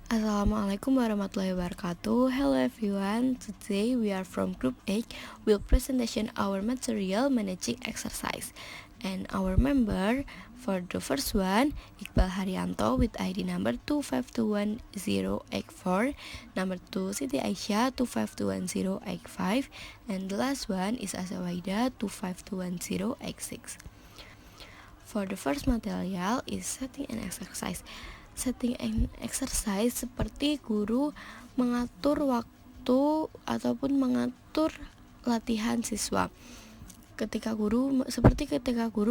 Assalamualaikum warahmatullahi wabarakatuh. Hello everyone. Today we are from Group 8. We'll presentation our material managing exercise. And our member for the first one, Iqbal Haryanto with ID number 2521084. Number 2, Siti Aisyah 2521085. And the last one is Azawaida 2521086. For the first material is setting an exercise. Setting an exercise seperti guru mengatur waktu ataupun mengatur latihan siswa. Ketika guru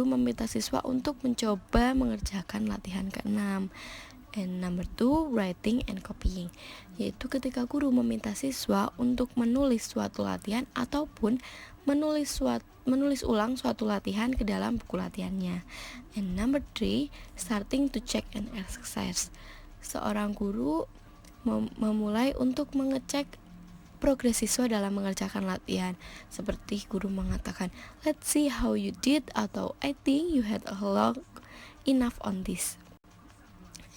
meminta siswa untuk mencoba mengerjakan latihan ke-6. And number 2, writing and copying, yaitu ketika guru meminta siswa untuk menulis suatu latihan ataupun menulis ulang suatu latihan ke dalam buku latihannya. And number 3, starting to check an exercise. Seorang guru memulai untuk mengecek progres siswa dalam mengerjakan latihan. Seperti guru mengatakan, let's see how you did, atau I think you had a long enough on this.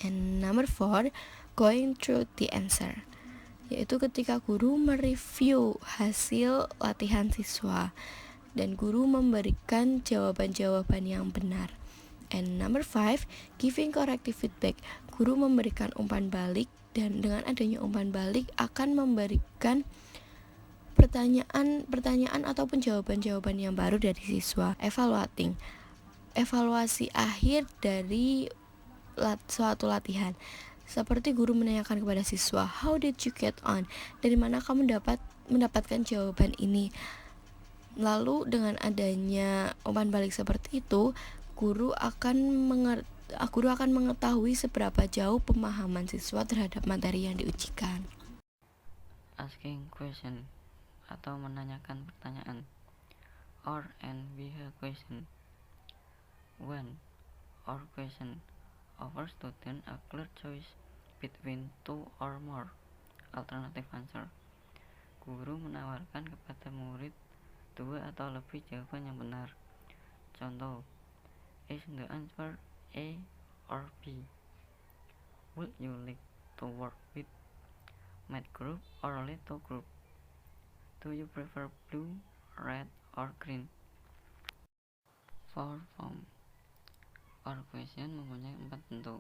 And number 4, going through the answer, yaitu ketika guru mereview hasil latihan siswa dan guru memberikan jawaban-jawaban yang benar. And number 5, giving corrective feedback, guru memberikan umpan balik, dan dengan adanya umpan balik akan memberikan pertanyaan ataupun jawaban-jawaban yang baru dari siswa. Evaluating, evaluasi akhir dari suatu latihan, seperti guru menanyakan kepada siswa, how did you get on? Dari mana kamu mendapatkan jawaban ini? Lalu dengan adanya umpan balik seperti itu, guru akan mengetahui seberapa jauh pemahaman siswa terhadap materi yang diujikan. Asking question atau menanyakan pertanyaan, or and be a question. When or question offers student a clear choice between two or more alternative answer. Guru menawarkan kepada murid 2 atau lebih jawaban yang benar. Contoh, is the answer A or B? Would you like to work with math group or little group? Do you prefer blue, red, or green? For form or question mempunyai 4 bentuk.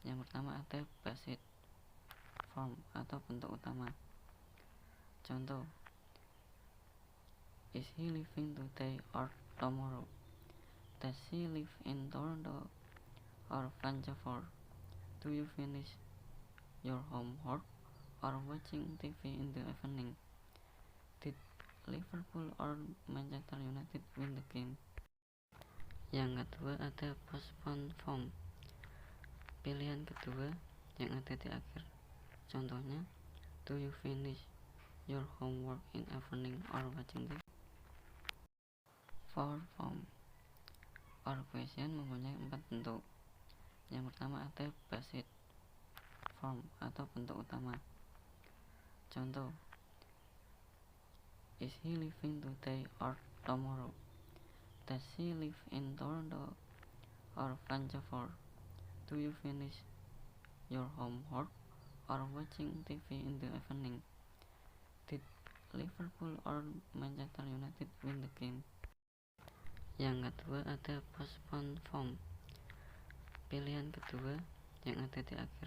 Yang pertama ada basic form atau bentuk utama. Contoh, is he leaving today or tomorrow? Does she live in Toronto or Vancouver? Do you finish your homework or watching TV in the evening? Did Liverpool or Manchester United win the game? Yang kedua ada postpone form, pilihan kedua yang ada di akhir. Contohnya, do you finish your homework in evening or watching TV? For form or question mempunyai 4 bentuk. Yang pertama ada basic form atau bentuk utama. Contoh, is he leaving today or tomorrow? Does she live in Toronto or Vancouver? Do you finish your homework or watching TV in the evening? Did Liverpool or Manchester United win the game? Yang kedua ada postpone form, pilihan kedua yang ada di akhir.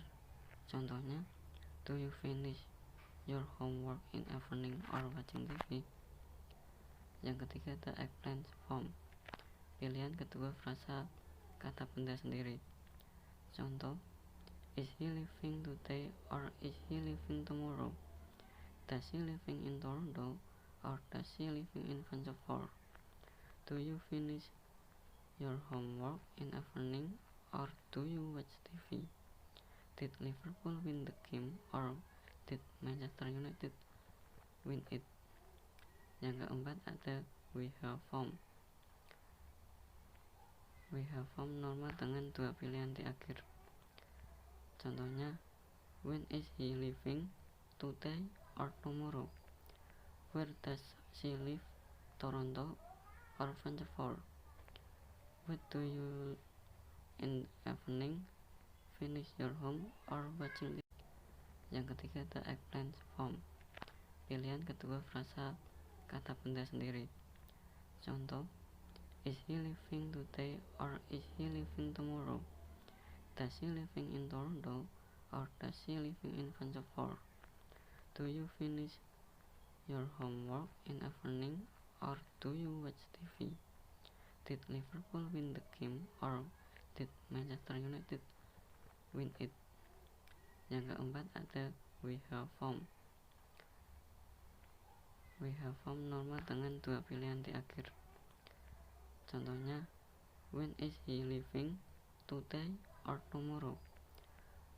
Contohnya, do you finish your homework in evening or watching TV? Yang ketiga ada explain form, pilihan kedua frasa kata benda sendiri. Contoh, is he leaving today or is he leaving tomorrow? Does he living in Toronto or does she living in Vancouver? Do you finish your homework in evening or do you watch TV? Did Liverpool win the game or did Manchester United win it? Yang keempat ada we have form. We have form normal dengan 2 pilihan di akhir. Contohnya, when is he leaving today or tomorrow? Where does she live? Toronto or Vancouver? What do you in evening? Finish your home or watching TV? Yang ketiga, the eggplant form. Pilihan kedua frasa kata benda sendiri. Contoh, is he leaving today or is he leaving tomorrow? Does he living in Toronto or does he living in Vancouver? Do you finish your homework in evening or do you watch TV? Did Liverpool win the game or did Manchester United win it? Yang keempat ada we have form. We have form normal dengan dua pilihan di akhir. Contohnya, when is he leaving? Today or tomorrow?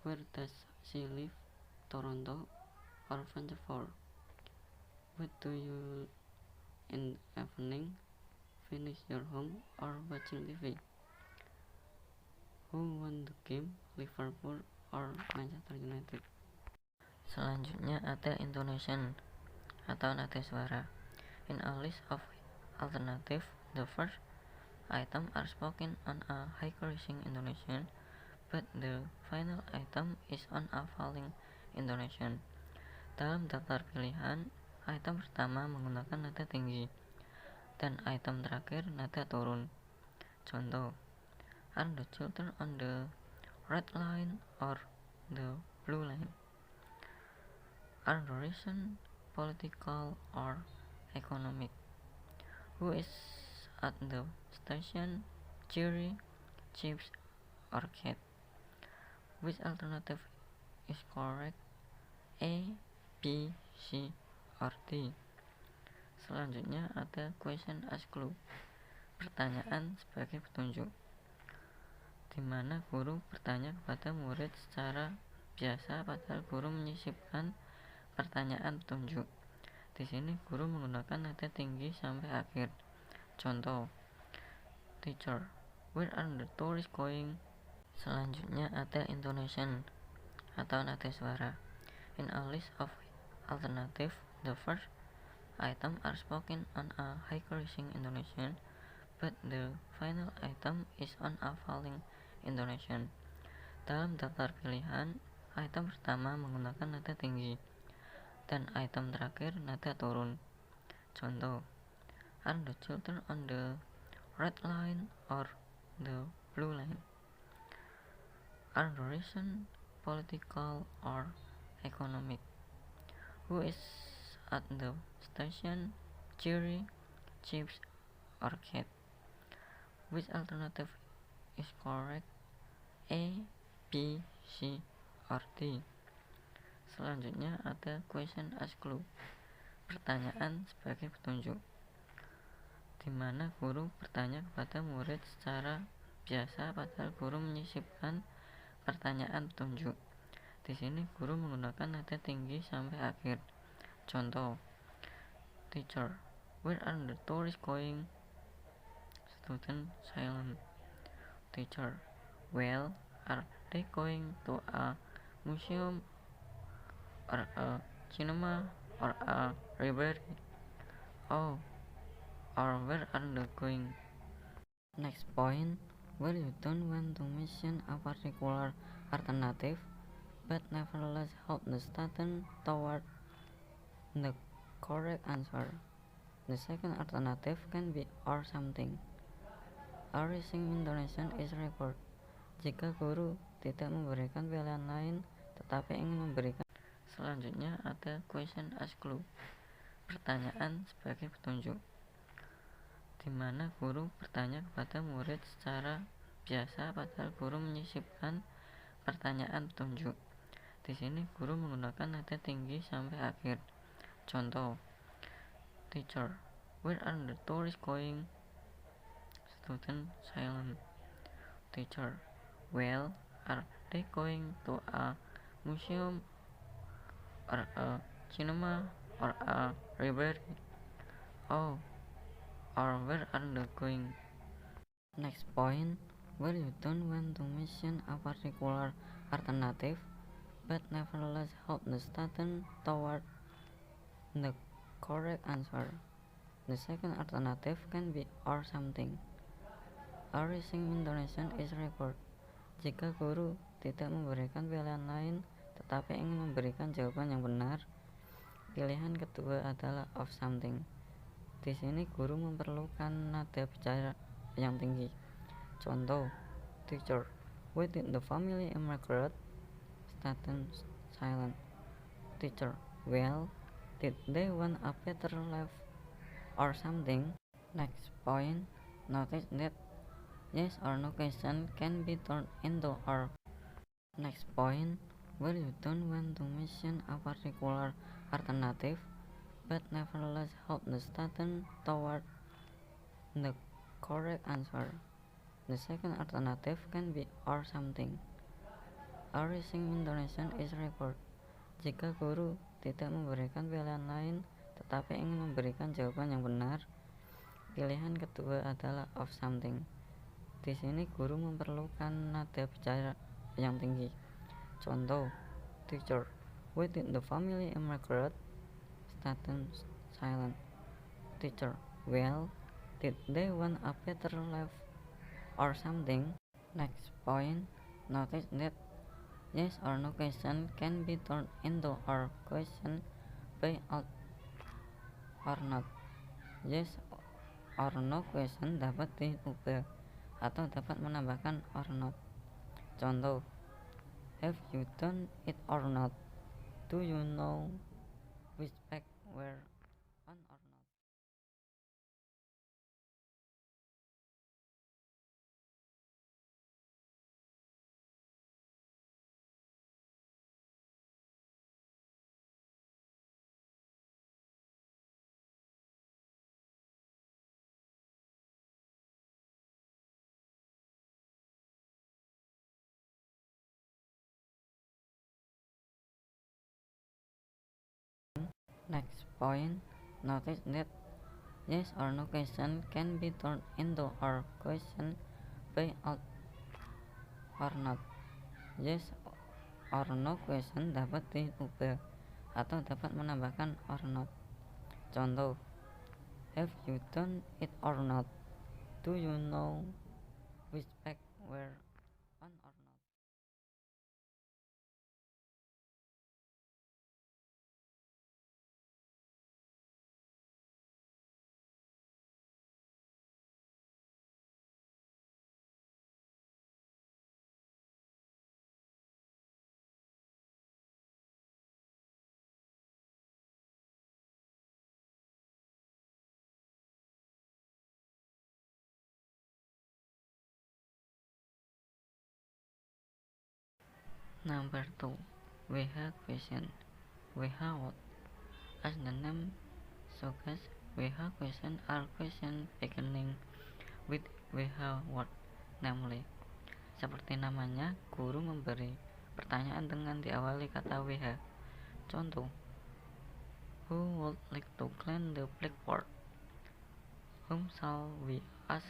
Where does she live? Toronto or Vancouver? What do you in evening? Finish your home or watching TV? Who won the game? Liverpool or Manchester United? Selanjutnya ada intonation atau nada suara. In a list of alternative, the first item are spoken on a high-reaching intonation, but the final item is on a falling intonation. Dalam daftar pilihan, item pertama menggunakan nada tinggi, dan item terakhir nada turun. Contoh, are the children on the red line or the blue line? Are the reason political or economic? Who is at the station, jury, chips, or cat? Which alternative is correct? A, B, C, or D? Selanjutnya ada question as clue, pertanyaan sebagai petunjuk, di mana guru bertanya kepada murid secara biasa padahal guru menyisipkan pertanyaan petunjuk. Di sini guru menggunakan nada tinggi sampai akhir. Contoh, teacher, where are the tourists going? Selanjutnya ada intonation atau nada suara. In a list of alternative, the first item are spoken on a high-reaching intonation, but the final item is on a falling intonation. Dalam daftar pilihan, item pertama menggunakan nada tinggi, dan item terakhir nada turun. Contoh, are the children on the red line or the blue line? Are the reason political or economic? Who is at the station, jury, chips, or cat? Which alternative is correct? A, B, C, or D? Selanjutnya ada question as clue, pertanyaan sebagai petunjuk, di mana guru bertanya kepada murid secara biasa padahal guru menyisipkan pertanyaan petunjuk. Di sini guru menggunakan nada tinggi sampai akhir. Contoh, teacher, where are the tourists going? Student silent. Teacher, well, are they going to a museum or a cinema or a library? Oh, or where are they going? Next point, where you don't want to mention a particular alternative, but nevertheless help the student toward the correct answer. The second alternative can be or something. A rising intonation is required. Jika guru tidak memberikan pilihan lain tetapi ingin memberikan. Selanjutnya ada question as clue, pertanyaan sebagai petunjuk, di mana guru bertanya kepada murid secara biasa padahal guru menyisipkan pertanyaan petunjuk. Di sini guru menggunakan nada tinggi sampai akhir. Contoh, teacher, where are the tourists going? Student silent. Teacher, well, are they going to a museum or a cinema or a library? Oh, or where are they going? Next point, where you don't want to mention a particular alternative, but nevertheless help the student toward the correct answer. The second alternative can be or something. A rising intonation is required. Jika guru tidak memberikan pilihan lain tetapi ingin memberikan jawaban yang benar. Pilihan kedua adalah of something. Di sini guru memerlukan nada bicara yang tinggi. Contoh, teacher, why did the family immigrate? Student silent. Teacher, well, did they want a better life or something? Next point, notice that yes or no question can be turned into or. Next point, where you don't want to mention a particular alternative, but nevertheless help the student toward the correct answer. The second alternative can be or something. A raising intonation is required. Jika guru tidak memberikan pilihan lain tetapi ingin memberikan jawaban yang benar, pilihan kedua adalah of something. Di sini guru memerlukan nada bicara yang tinggi. Contoh, teacher, why did the family immigrate? Student silent. Teacher, well, did they want a better life or something? Next point, notice that yes or no question can be turned into or question by out or not. Yes or no question dapat diubah atau dapat menambahkan or not. Contoh, have you done it or not? Do you know which pack were on or not? Next point, notice that yes or no question can be turned into or question by out or not. Yes or no question dapat diubah atau dapat menambahkan or not. Contoh, have you done it or not? Do you know which pack were on or not? Number 2. We have question. We have what? As the name suggests, we have question are question beginning with we have what, namely. Seperti namanya, guru memberi pertanyaan dengan diawali kata WH. Contoh, who would like to clean the blackboard? Whom shall we ask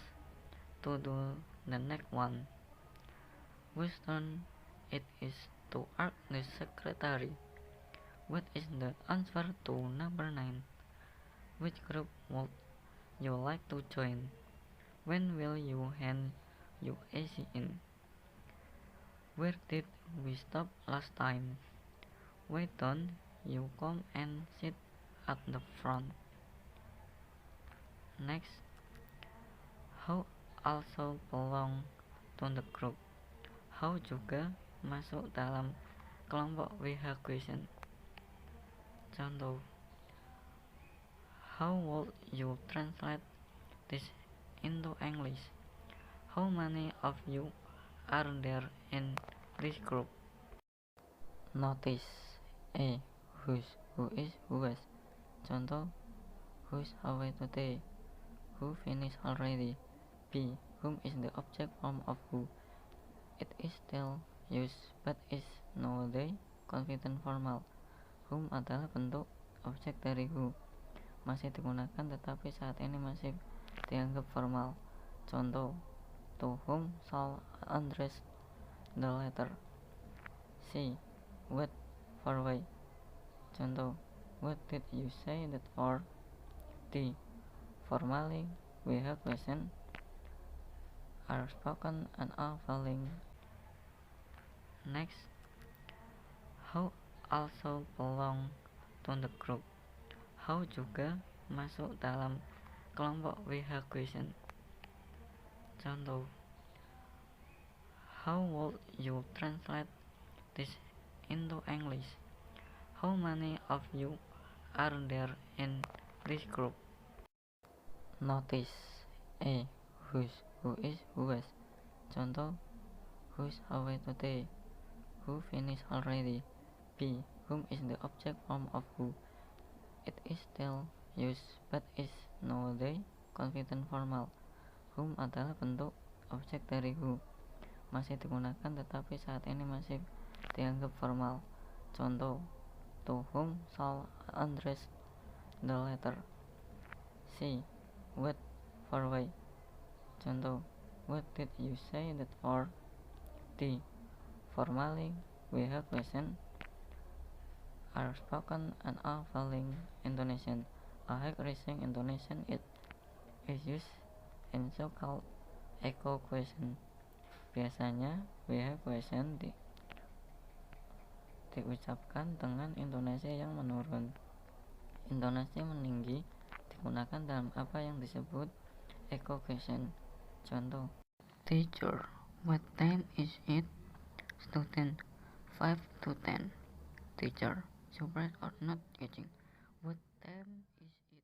to do the next one? Whose turn it is to ask the secretary? What is the answer to number 9? Which group would you like to join? When will you hand your AC in? Where did we stop last time? Why don't you come and sit at the front? Next, how also belong to the group. How juga masuk dalam kelompok WH question. Contoh, how would you translate this into English? How many of you are there in this group? Notice A. Whose, who is, who has. Contoh, who's away today? Who finished already? B. Whom is the object form of who. It is still used but is nowadays confident formal. Whom adalah bentuk objek dari who. Masih digunakan tetapi saat ini masih dianggap formal. Contoh, to whom shall address the letter? C. What for why. Contoh, what did you say that for? D. Formally, we have question are spoken and are falling. Next, How also belong to the group. How juga masuk dalam kelompok we have question. Contoh, how would you translate this into English? How many of you are there in this group? Notice A. Whose, who is, who was. Contoh, who's away today? Who finished already? B. Whom is the object form of who. It is still used but is nowadays confident formal. Whom adalah bentuk objek dari who. Masih digunakan tetapi saat ini masih dianggap formal. Contoh, to whom shall address the letter. C. What for why. Contoh, what did you say that for. D. Formally, we have question are spoken and are falling intonation. A high rising intonation is used in so-called echo question. Biasanya we have question diucapkan dengan intonasi yang menurun. Intonasi meninggi digunakan dalam apa yang disebut echo question. Contoh, teacher, what time is it? Student, 5 to 10. Teacher, surprised or not catching? What time is it?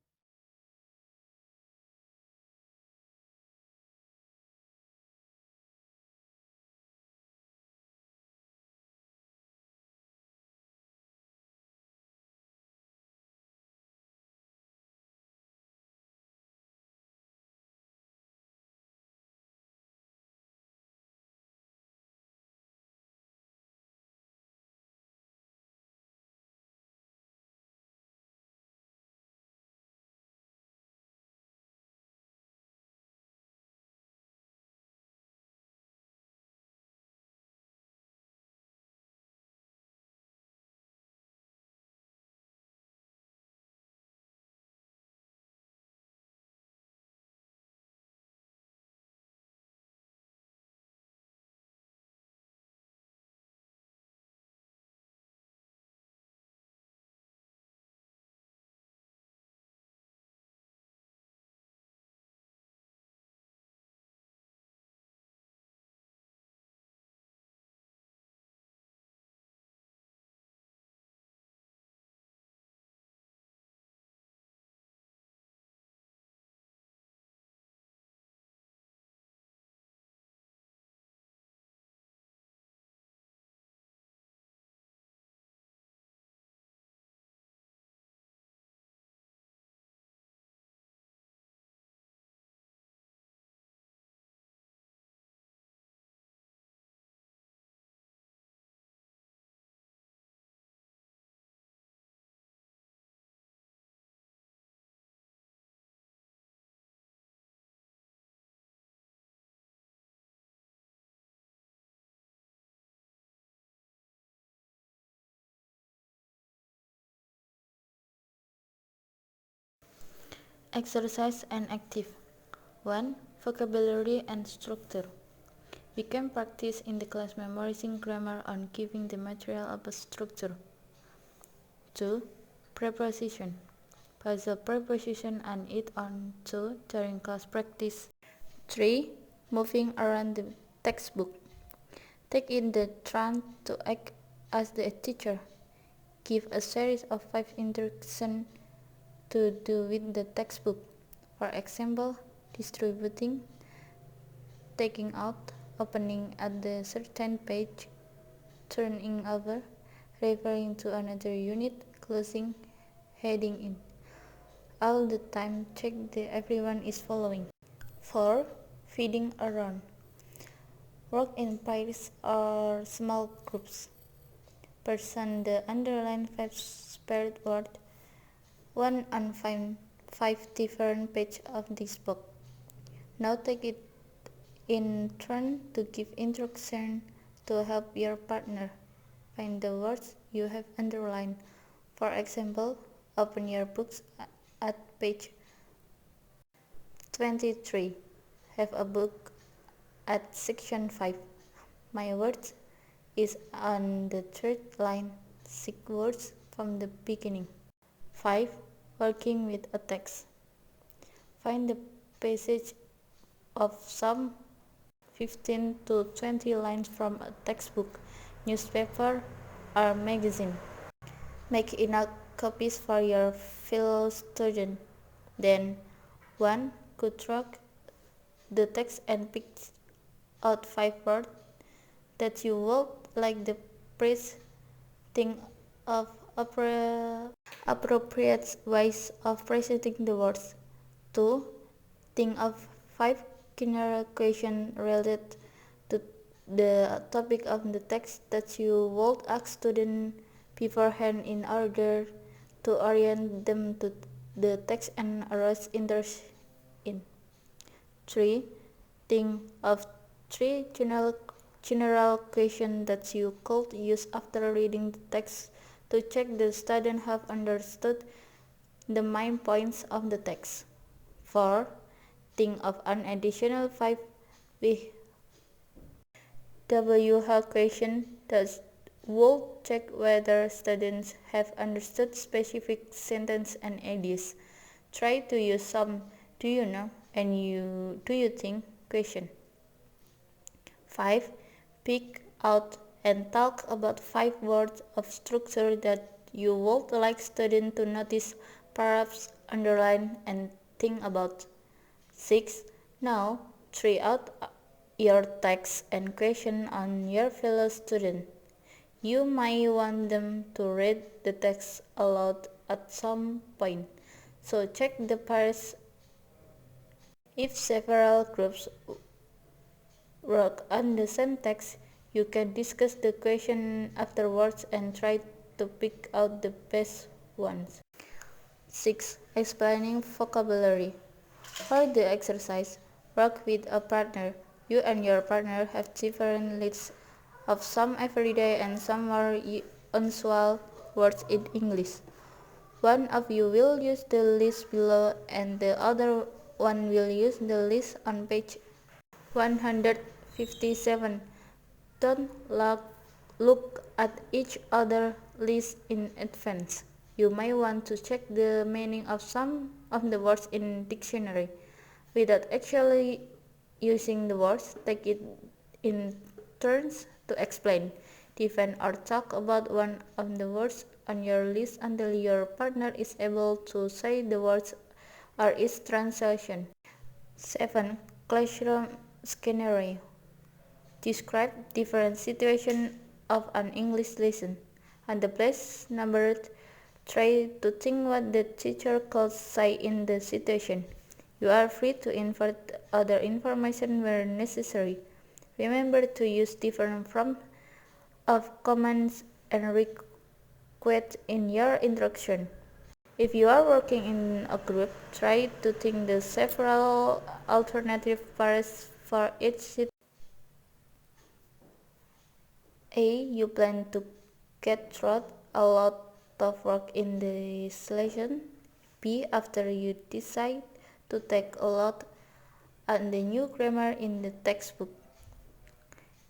Exercise and active. 1. Vocabulary and structure. We can practice in the class memorizing grammar on giving the material of a structure. 2. Preposition. Pass the preposition and it on to during class practice. 3. Moving around the textbook. Take in the turn to act as the teacher. Give a series of 5 instructions to do with the textbook. For example, distributing, taking out, opening at the certain page, turning over, referring to another unit, closing, heading in. All the time check that everyone is following. 4. Feeding around. Work in pairs or small groups. Person the underline 5 spared word, one on 5 different pages of this book. Now take it in turn to give instruction to help your partner find the words you have underlined. For example, open your books at page 23. Have a book at section 5. My words is on the third line. seek words from the beginning. 5. Working with a text. Find the passage of some 15 to 20 lines from a textbook, newspaper, or magazine. Make enough copies for your fellow student. Then, one could track the text and pick out 5 words that you would like the priest. Think of appropriate ways of presenting the words. 2. Think of 5 general questions related to the topic of the text that you would ask students beforehand in order to orient them to the text and arouse interest in. 3. Think of 3 general questions that you could use after reading the text to check the student have understood the main points of the text. 4. Think of an additional 5 WH questions that will check whether students have understood specific sentences and ideas. Try to use some "do you know" and "do you think" question. 5. Pick out and talk about 5 words of structure that you would like students to notice, perhaps underline and think about. 6. Now, try out your text and question on your fellow student. You might want them to read the text aloud at some point, so check the pairs. If several groups work on the same text, you can discuss the question afterwards and try to pick out the best ones. 6. Explaining vocabulary. For the exercise, work with a partner. You and your partner have different lists of some everyday and some more unusual words in English. One of you will use the list below and the other one will use the list on page 157. Don't look at each other's list in advance. You may want to check the meaning of some of the words in dictionary. Without actually using the words, take it in turns to explain, define or talk about one of the words on your list until your partner is able to say the words or its translation. 7. Classroom scenario. Describe different situations of an English lesson. On the place numbered, try to think what the teacher could say in the situation. You are free to invert other information where necessary. Remember to use different forms of commands and requests in your instruction. If you are working in a group, try to think the several alternative paths for each situation. A. You plan to get through a lot of work in this lesson. B. After you decide to take a lot on the new grammar in the textbook.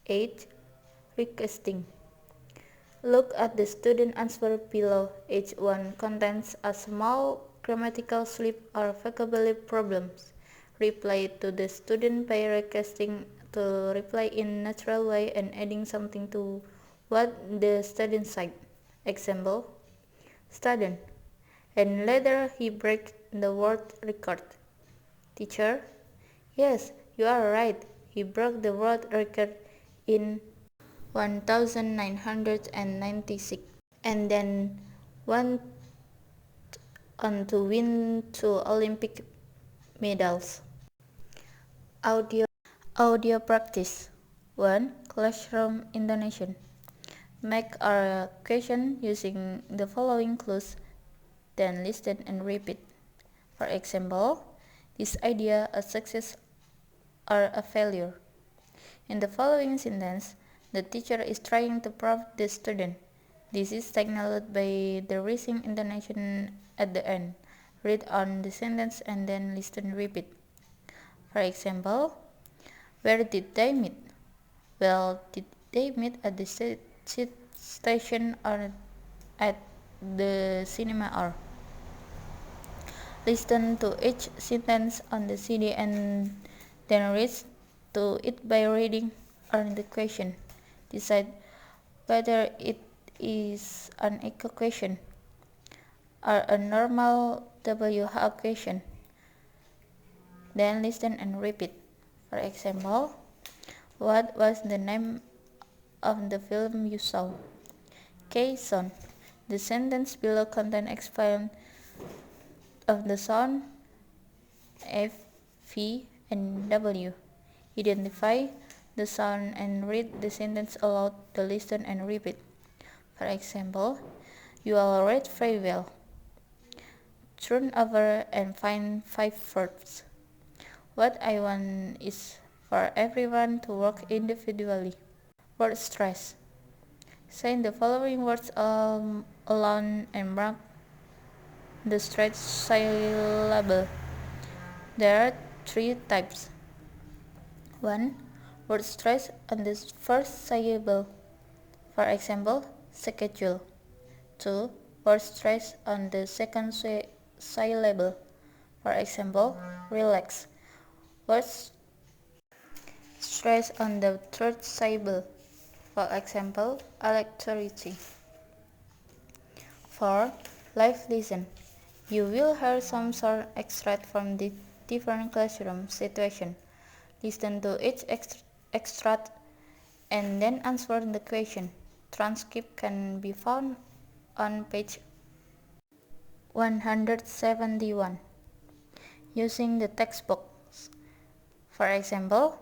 8. Requesting. Look at the student answer below. Each one contains a small grammatical slip or vocabulary problems. Reply to the student by requesting to reply in natural way and adding something to what the student said. Example: Student, and later he breaks the word record. Teacher: Yes, you are right. He broke the world record in 1996 and then went on to win 2 Olympic medals. Audio practice. 1. Classroom intonation. Make a question using the following clues, then listen and repeat. For example, is idea a success or a failure? In the following sentence, the teacher is trying to prove the student. This is signaled by the rising intonation at the end. Read on the sentence and then listen and repeat. For example, where did they meet? Well, did they meet at the station or at the cinema or listen to each sentence on the CD and then read to it by reading on the question. Decide whether it is an echo question or a normal WH question. Then listen and repeat. For example, what was the name of the film you saw? K-sound. The sentence below contains explain of the sound F, V, and W. Identify the sound and read the sentence aloud to listen and repeat. For example, you all read very well. Turn over and find 5 verbs. What I want is for everyone to work individually. Word stress. Say the following words alone and mark the stressed syllable. There are 3 types. 1. Word stress on the first syllable. For example, schedule. 2. Word stress on the second syllable. For example, relax. Word stress on the third syllable. For example, electricity. 4. Live listen. You will hear some short extract from the different classroom situation. Listen to each extract and then answer the question. Transcript can be found on page 171 using the textbooks. For example,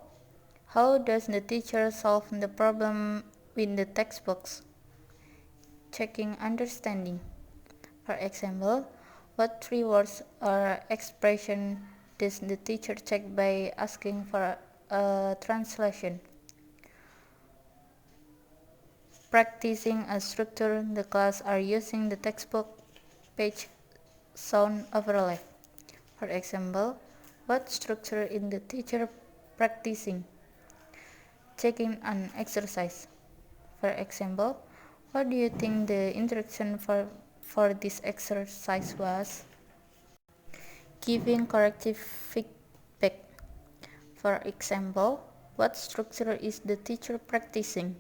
how does the teacher solve the problem with the textbooks? Checking understanding. For example, what 3 words or expression does the teacher check by asking for a translation? Practicing a structure, the class are using the textbook page sound overlap. For example, what structure is the teacher practicing? Checking an exercise. For example, what do you think the instruction for this exercise was? Giving corrective feedback. For example, what structure is the teacher practicing?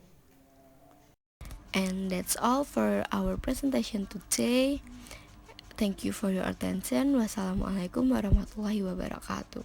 And that's all for our presentation today. Thank you for your attention. Wassalamualaikum warahmatullahi wabarakatuh.